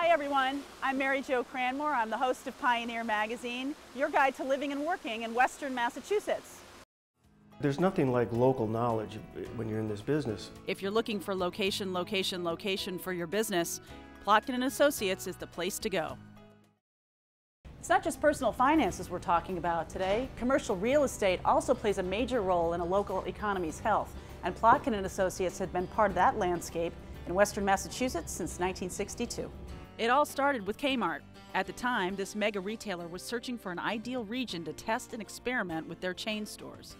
Hi everyone, I'm Mary Jo Cranmore. I'm the host of Pioneer Magazine, your guide to living and working in Western Massachusetts. There's nothing like local knowledge when you're in this business. If you're looking for location for your business, Plotkin and Associates is the place to go. It's not just personal finances we're talking about today. Commercial real estate also plays a major role in a local economy's health, and Plotkin and Associates had been part of that landscape in Western Massachusetts since 1962. It all started with Kmart. At the time, this mega retailer was searching for an ideal region to test and experiment with their chain stores.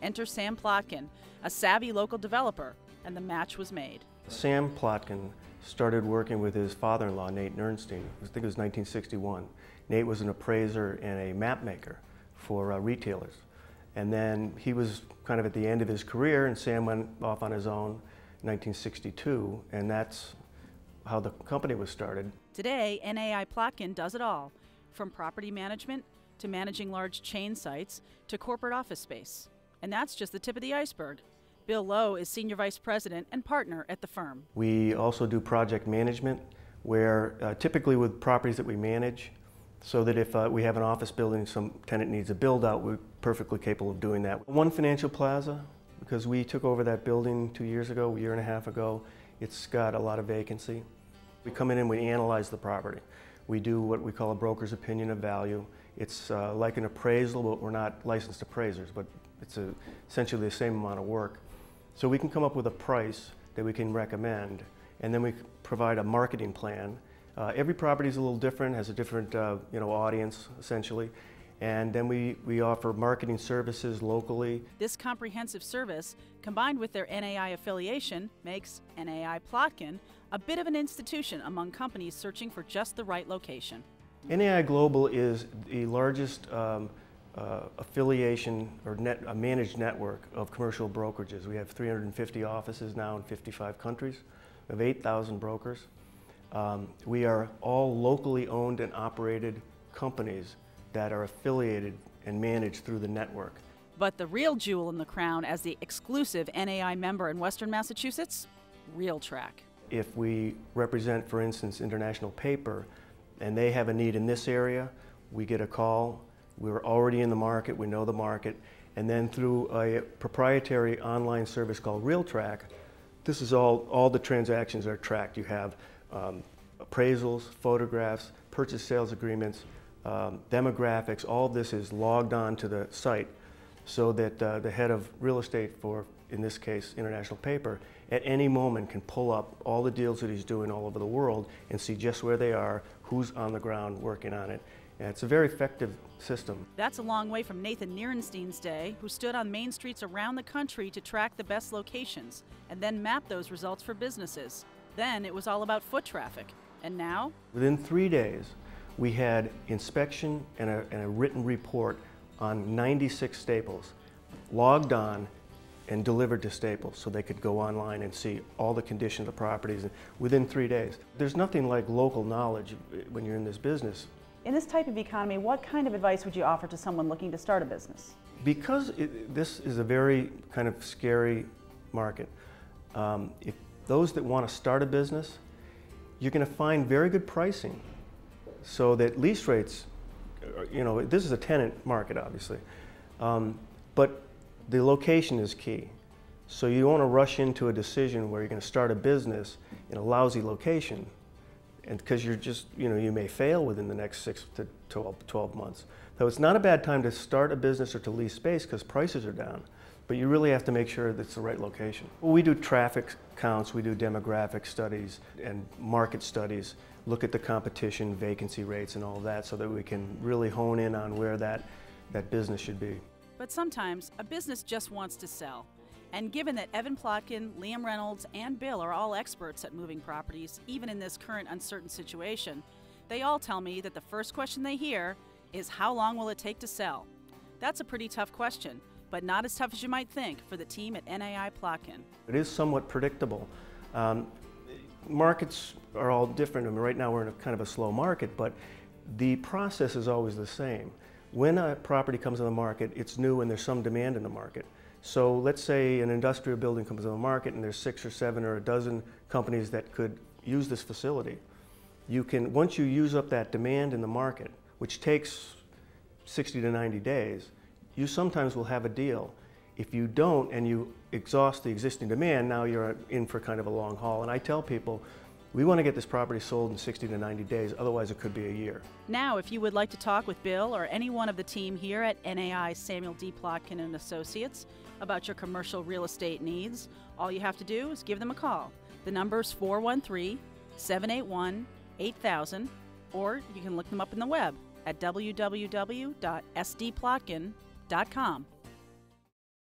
Enter Sam Plotkin, a savvy local developer, and the match was made. Sam Plotkin started working with his father-in-law, Nate Nernstein. I think it was 1961. Nate was an appraiser and a map maker for retailers. And then he was kind of at the end of his career, and Sam went off on his own in 1962, and that's how the company was started. Today, NAI Plotkin does it all, from property management to managing large chain sites to corporate office space. And that's just the tip of the iceberg. Bill Lowe is Senior Vice President and partner at the firm. We also do project management, where typically with properties that we manage, so that if we have an office building, some tenant needs a build out, we're perfectly capable of doing that. One Financial Plaza, because we took over that building 2 years ago, a year and a half ago, it's got a lot of vacancy. We come in and we analyze the property. We do what we call a broker's opinion of value. It's like an appraisal, but we're not licensed appraisers, but it's essentially the same amount of work. So we can come up with a price that we can recommend, and then we provide a marketing plan. Every property is a little different, has a different audience, essentially. And then we offer marketing services locally. This comprehensive service, combined with their NAI affiliation, makes NAI Plotkin a bit of an institution among companies searching for just the right location. NAI Global is the largest affiliation or a managed network of commercial brokerages. We have 350 offices now in 55 countries. We have 8,000 brokers. We are all locally owned and operated companies that are affiliated and managed through the network. But the real jewel in the crown as the exclusive NAI member in Western Massachusetts, RealTrack. If we represent, for instance, International Paper, and they have a need in this area, we get a call. We're already in the market, we know the market, and then through a proprietary online service called RealTrack, this is all the transactions are tracked. You have appraisals, photographs, purchase sales agreements, demographics. All of this is logged on to the site so that the head of real estate for, in this case, International Paper, at any moment can pull up all the deals that he's doing all over the world and see just where they are, who's on the ground working on it. And it's a very effective system. That's a long way from Nathan Nierenstein's day, who stood on main streets around the country to track the best locations and then map those results for businesses. Then it was all about foot traffic. And now? Within 3 days, we had inspection and a written report on 96 Staples, logged on and delivered to Staples so they could go online and see all the condition of the properties within 3 days. There's nothing like local knowledge when you're in this business. In this type of economy, what kind of advice would you offer to someone looking to start a business? Because this is a very kind of scary market, if those that want to start a business, you're going to find very good pricing. So that lease rates, this is a tenant market, obviously, but the location is key. So you don't want to rush into a decision where you're going to start a business in a lousy location, and because you're just, you may fail within the next 6 to 12 months. So it's not a bad time to start a business or to lease space because prices are down, but you really have to make sure that it's the right location. Well, we do traffic counts, we do demographic studies and market studies, look at the competition, vacancy rates and all that so that we can really hone in on where that business should be. But sometimes a business just wants to sell. And given that Evan Plotkin, Liam Reynolds, and Bill are all experts at moving properties, even in this current uncertain situation, they all tell me that the first question they hear is, how long will it take to sell? That's a pretty tough question, but not as tough as you might think for the team at NAI Plotkin. It is somewhat predictable. Markets are all different. I mean, right now we're in a kind of a slow market, but the process is always the same. When a property comes on the market, it's new and there's some demand in the market. So let's say an industrial building comes on the market and there's 6 or 7 or a dozen companies that could use this facility. you can, once you use up that demand in the market, which takes 60 to 90 days, you sometimes will have a deal. If you don't and you exhaust the existing demand, now you're in for kind of a long haul. And I tell people, we want to get this property sold in 60 to 90 days, otherwise it could be a year. Now, if you would like to talk with Bill or any one of the team here at NAI Samuel D. Plotkin and Associates about your commercial real estate needs, all you have to do is give them a call. The number's 413-781-8000, or you can look them up in the web at www.sdplotkin.com.